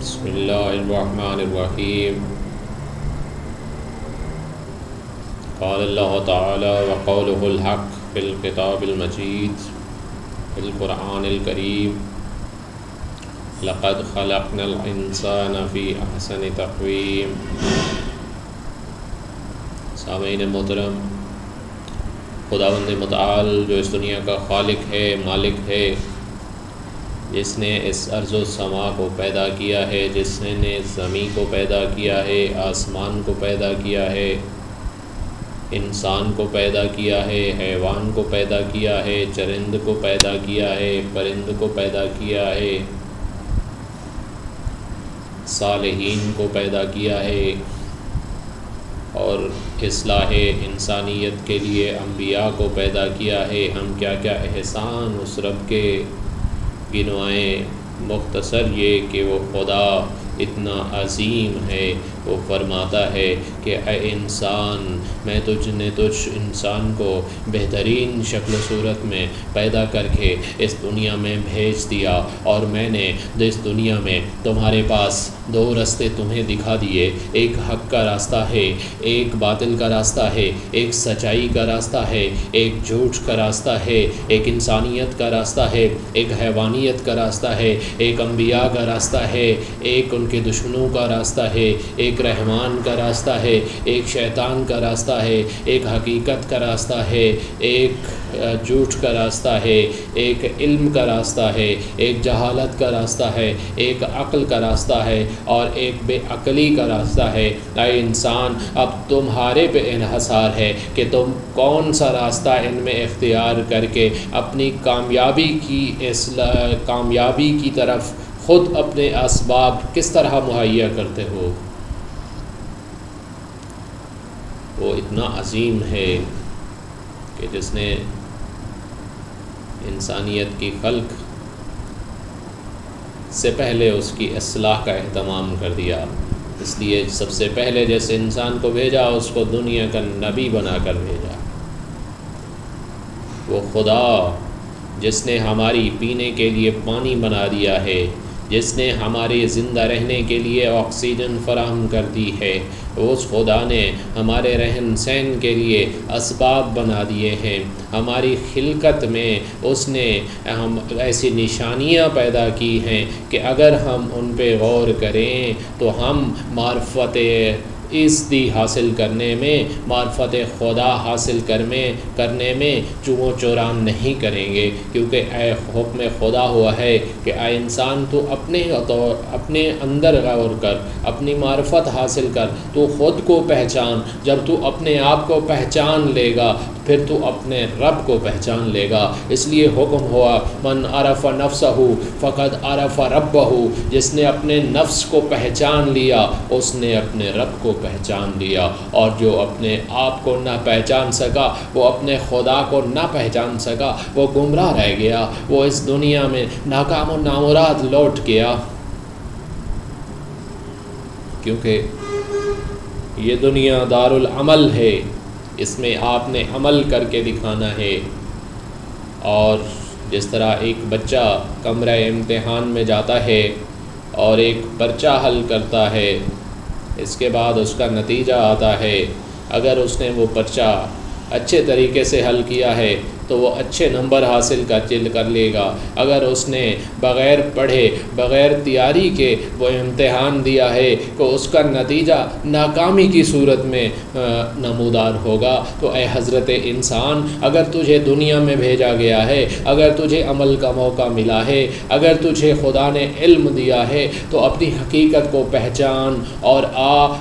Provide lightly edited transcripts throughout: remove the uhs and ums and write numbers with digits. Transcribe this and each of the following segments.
بسم اللہ الرحمن الرحیم۔ قال اللہ تعالی وقولہ الحق فی الکتاب المجید فی القرآن الکریم لقد خلقنا الانسان فی احسن تقویم۔ سامعین محترم، خداوند متعال جو اس دنیا کا خالق ہے، مالک ہے، جس نے اس ارض و سما کو پیدا کیا ہے، جس نے زمین کو پیدا کیا ہے، آسمان کو پیدا کیا ہے، انسان کو پیدا کیا ہے، حیوان کو پیدا کیا ہے، چرند کو پیدا کیا ہے، پرند کو پیدا کیا ہے، صالحین کو پیدا کیا ہے، اور اصلاح انسانیت کے لیے انبیاء کو پیدا کیا ہے۔ ہم کیا کیا احسان اس رب کے گنوائیں۔ مختصر یہ کہ وہ خدا اتنا عظیم ہے، وہ فرماتا ہے کہ اے انسان، میں تجھ انسان کو بہترین شکل و صورت میں پیدا کر کے اس دنیا میں بھیج دیا، اور میں نے اس دنیا میں تمہارے پاس دو راستے تمہیں دکھا دیے، ایک حق کا راستہ ہے، ایک باطل کا راستہ ہے، ایک سچائی کا راستہ ہے، ایک جھوٹ کا راستہ ہے، ایک انسانیت کا راستہ ہے، ایک حیوانیت کا راستہ ہے، ایک انبیاء کا راستہ ہے، ایک ان کے دشمنوں کا راستہ ہے، ایک رحمان کا راستہ ہے، ایک شیطان کا راستہ ہے، ایک حقیقت کا راستہ ہے، ایک جھوٹ کا راستہ ہے، ایک علم کا راستہ ہے، ایک جہالت کا راستہ ہے، ایک عقل کا راستہ ہے، اور ایک بے عقلی کا راستہ ہے۔ اے انسان، اب تمہارے پہ انحصار ہے کہ تم کون سا راستہ ان میں اختیار کر کے اپنی کامیابی کی طرف خود اپنے اسباب کس طرح مہیا کرتے ہو۔ وہ اتنا عظیم ہے کہ جس نے انسانیت کی خلق سے پہلے اس کی اصلاح کا اہتمام کر دیا۔ اس لیے سب سے پہلے جیسے انسان کو بھیجا، اس کو دنیا کا نبی بنا کر بھیجا۔ وہ خدا جس نے ہماری پینے کے لیے پانی بنا دیا ہے، جس نے ہمارے زندہ رہنے کے لیے آکسیجن فراہم کر دی ہے، اس خدا نے ہمارے رہن سہن کے لیے اسباب بنا دیے ہیں۔ ہماری خلقت میں اس نے ہم ایسی نشانیاں پیدا کی ہیں کہ اگر ہم ان پہ غور کریں تو ہم معرفت حاصل کرنے میں، معرفت خدا حاصل کرنے میں چو چوران نہیں کریں گے، کیونکہ اے حکم خدا ہوا ہے کہ اے انسان تو اپنے اندر غور کر، اپنی معرفت حاصل کر، تو خود کو پہچان۔ جب تو اپنے آپ کو پہچان لے گا پھر تو اپنے رب کو پہچان لے گا۔ اس لیے حکم ہوا من عرف نفسہ فقد عرف ربہ، جس نے اپنے نفس کو پہچان لیا اس نے اپنے رب کو پہچان لیا، اور جو اپنے آپ کو نہ پہچان سکا، وہ اپنے خدا کو نہ پہچان سکا، وہ گمراہ رہ گیا، وہ اس دنیا میں ناکام و نامراد لوٹ گیا۔ کیونکہ یہ دنیا دار العمل ہے، اس میں آپ نے عمل کر کے دکھانا ہے۔ اور جس طرح ایک بچہ کمرہ امتحان میں جاتا ہے اور ایک پرچہ حل کرتا ہے، اس کے بعد اس کا نتیجہ آتا ہے، اگر اس نے وہ پرچہ اچھے طریقے سے حل کیا ہے تو وہ اچھے نمبر حاصل کر لے گا۔ اگر اس نے بغیر پڑھے، بغیر تیاری کے وہ امتحان دیا ہے تو اس کا نتیجہ ناکامی کی صورت میں نمودار ہوگا۔ تو اے حضرت انسان، اگر تجھے دنیا میں بھیجا گیا ہے، اگر تجھے عمل کا موقع ملا ہے، اگر تجھے خدا نے علم دیا ہے، تو اپنی حقیقت کو پہچان اور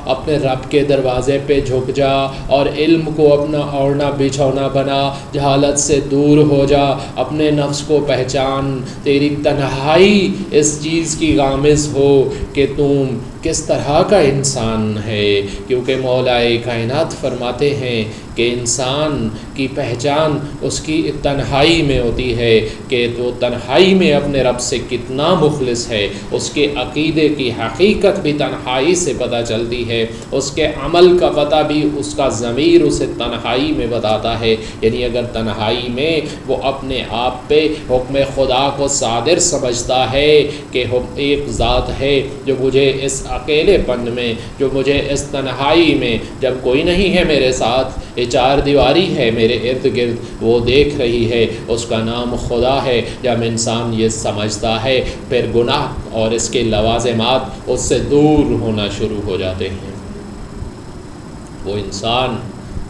اپنے رب کے دروازے پہ جھک جا، اور علم کو اپنا اوڑھنا بچھونا بنا، جہالت سے دور ہو جا، اپنے نفس کو پہچان۔ تیری تنہائی اس چیز کی غامض ہو کہ تم کس طرح کا انسان ہے، کیونکہ مولا کائنات فرماتے ہیں کہ انسان کی پہچان اس کی تنہائی میں ہوتی ہے کہ وہ تنہائی میں اپنے رب سے کتنا مخلص ہے، اس کے عقیدے کی حقیقت بھی تنہائی سے پتہ چلتی ہے، اس کے عمل کا پتہ بھی اس کا ضمیر اسے تنہائی میں بتاتا ہے۔ یعنی اگر تنہائی میں وہ اپنے آپ پہ حکم خدا کو صادر سمجھتا ہے کہ ایک ذات ہے جو مجھے اس اکیلے پن میں، جو مجھے اس تنہائی میں، جب کوئی نہیں ہے میرے ساتھ، یہ چار دیواری ہے میرے ارد گرد، وہ دیکھ رہی ہے، اس کا نام خدا ہے۔ جب انسان یہ سمجھتا ہے پھر گناہ اور اس کے لوازمات اس سے دور ہونا شروع ہو جاتے ہیں۔ وہ انسان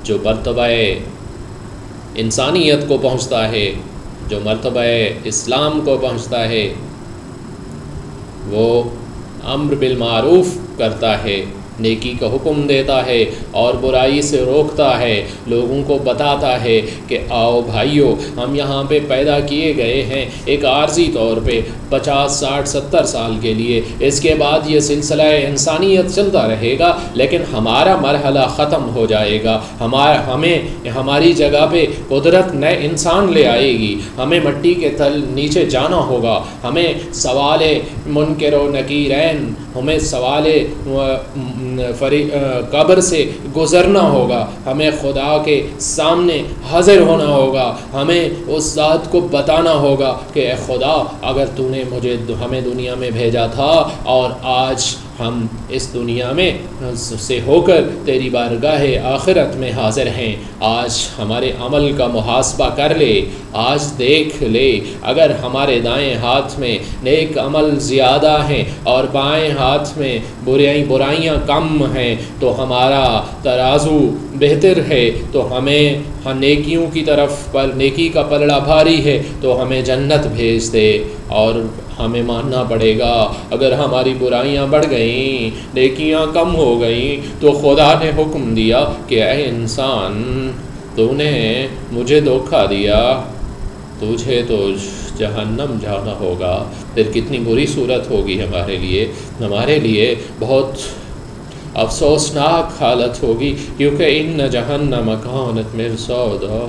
جو مرتبہ انسانیت کو پہنچتا ہے، جو مرتبہ اسلام کو پہنچتا ہے، وہ امر بالمعروف کرتا ہے، نیکی کا حکم دیتا ہے اور برائی سے روکتا ہے، لوگوں کو بتاتا ہے کہ آؤ بھائیو، ہم یہاں پہ پیدا کیے گئے ہیں ایک عارضی طور پہ 50 60 70 سال کے لیے، اس کے بعد یہ سلسلہ انسانیت چلتا رہے گا، لیکن ہمارا مرحلہ ختم ہو جائے گا، ہمیں ہماری جگہ پہ قدرت نئے انسان لے آئے گی، ہمیں مٹی کے تل نیچے جانا ہوگا، ہمیں سوال منکر و نکیرین، ہمیں سوال قبر سے گزرنا ہوگا، ہمیں خدا کے سامنے حاضر ہونا ہوگا، ہمیں اس ذات کو بتانا ہوگا کہ اے خدا، اگر تو نے ہمیں دنیا میں بھیجا تھا اور آج ہم اس دنیا میں سے ہو کر تیری بارگاہ آخرت میں حاضر ہیں، آج ہمارے عمل کا محاسبہ کر لے، آج دیکھ لے، اگر ہمارے دائیں ہاتھ میں نیک عمل زیادہ ہیں اور بائیں ہاتھ میں برائیاں کم ہیں تو ہمارا ترازو بہتر ہے، تو ہمیں نیکیوں کی طرف پر نیکی کا پلڑا بھاری ہے تو ہمیں جنت بھیج دے، اور ہمیں ماننا پڑے گا اگر ہماری برائیاں بڑھ گئیں، نیکیاں کم ہو گئیں، تو خدا نے حکم دیا کہ اے انسان، تو نے مجھے دھوکہ دیا، تجھے تو جہنم جانا ہوگا۔ پھر کتنی بری صورت ہوگی ہمارے لیے بہت افسوسناک حالت ہوگی، کیونکہ ان جہنم کانت مرصادا،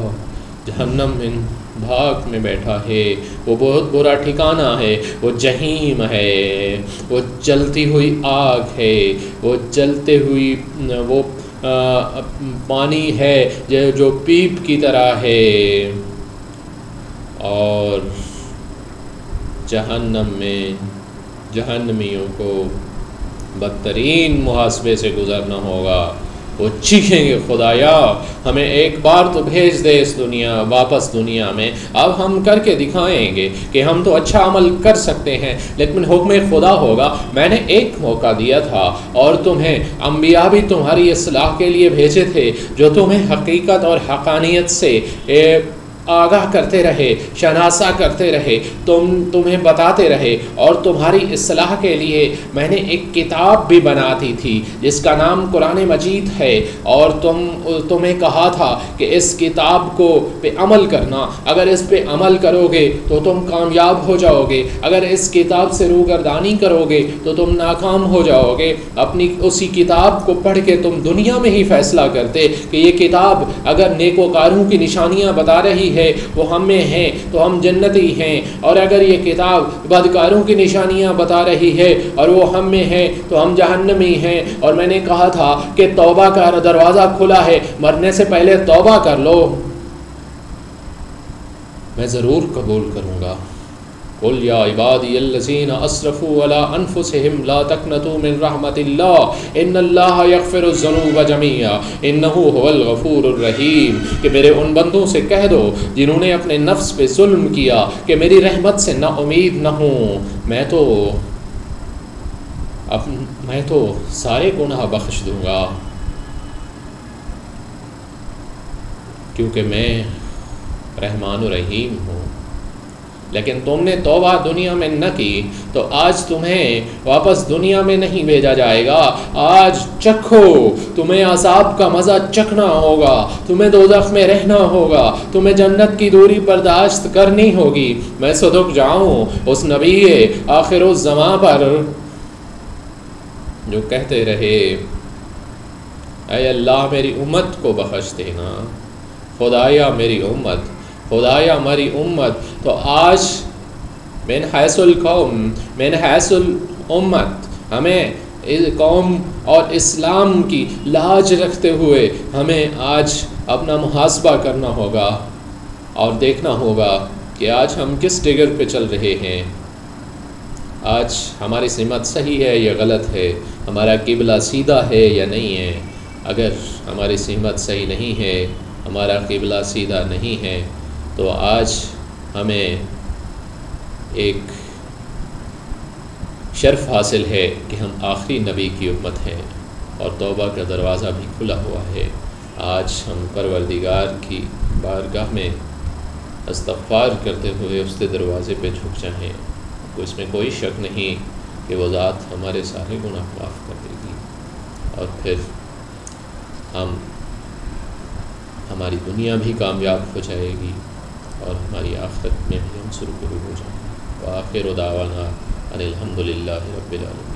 جہنم ان بھاگ میں بیٹھا ہے، وہ بہت برا ٹھکانہ ہے، وہ جہیم ہے، وہ جلتی ہوئی آگ ہے، وہ جلتے ہوئی وہ پانی ہے جو پیپ کی طرح ہے، اور جہنم میں جہنمیوں کو بدترین محاسبے سے گزرنا ہوگا۔ وہ چیخیں گے، خدایا ہمیں ایک بار تو بھیج دے اس واپس دنیا میں، اب ہم کر کے دکھائیں گے کہ ہم تو اچھا عمل کر سکتے ہیں، لیکن حکم خدا ہوگا، میں نے ایک موقع دیا تھا اور تمہیں انبیاء بھی تمہاری اصلاح کے لیے بھیجے تھے، جو تمہیں حقیقت اور حقانیت سے آگاہ کرتے رہے، شناسہ کرتے رہے، تمہیں بتاتے رہے، اور تمہاری اصلاح کے لیے میں نے ایک کتاب بھی بناتی تھی جس کا نام قرآن مجید ہے، اور تمہیں کہا تھا کہ اس کتاب کو پہ عمل کرنا، اگر اس پہ عمل کرو گے تو تم کامیاب ہو جاؤ گے، اگر اس کتاب سے روگردانی کرو گے تو تم ناکام ہو جاؤ گے۔ اپنی اسی کتاب کو پڑھ کے تم دنیا میں ہی فیصلہ کرتے کہ یہ کتاب اگر نیکوکاروں کی نشانیاں بتا رہی ہے وہ ہم میں ہیں تو ہم جنتی ہیں، اور اگر یہ کتاب بدکاروں کی نشانیاں بتا رہی ہے اور وہ ہم میں ہیں تو ہم جہنمی ہیں۔ اور میں نے کہا تھا کہ توبہ کا دروازہ کھلا ہے، مرنے سے پہلے توبہ کر لو، میں ضرور قبول کروں گا۔ قل یا عبادی الذین اسرفوا علی انفسہم لا تقنطوا من رحمت اللہ ان اللہ یغفر الذنوب جميعا انہ هو الغفور الرحیم، کہ میرے ان بندوں سے کہہ دو جنہوں نے اپنے نفس پہ ظلم کیا کہ میری رحمت سے نا امید نہ ہوں، میں تو سارے گناہ بخش دوں گا، کیونکہ میں رحمان و رحیم ہوں۔ لیکن تم نے توبہ دنیا میں نہ کی تو آج تمہیں واپس دنیا میں نہیں بھیجا جائے گا، آج چکھو، تمہیں عذاب کا مزہ چکھنا ہوگا، تمہیں دوزخ میں رہنا ہوگا، تمہیں جنت کی دوری برداشت کرنی ہوگی۔ میں صدق جاؤں اس نبی آخر الزمان پر جو کہتے رہے اے اللہ میری امت کو بخش دینا، خدایا میری امت، خدایا میری امت۔ تو آج من حیث القوم، من حیث الامت، ہمیں قوم اور اسلام کی لاج رکھتے ہوئے ہمیں آج اپنا محاسبہ کرنا ہوگا اور دیکھنا ہوگا کہ آج ہم کس ٹگر پہ چل رہے ہیں، آج ہماری سمت صحیح ہے یا غلط ہے، ہمارا قبلہ سیدھا ہے یا نہیں ہے۔ اگر ہماری سمت صحیح نہیں ہے، ہمارا قبلہ سیدھا نہیں ہے، تو آج ہمیں ایک شرف حاصل ہے کہ ہم آخری نبی کی امت ہیں اور توبہ کا دروازہ بھی کھلا ہوا ہے۔ آج ہم پروردگار کی بارگاہ میں استغفار کرتے ہوئے اس کے دروازے پہ جھک جائیں، اس میں کوئی شک نہیں کہ وہ ذات ہمارے سارے گناہ معاف کر دے گی، اور پھر ہماری دنیا بھی کامیاب ہو جائے گی اور ہماری آخرت میں بھی ہم سرخرو ہو جائیں گے۔ وآخر دعوانا ان الحمد للہ رب العالمین۔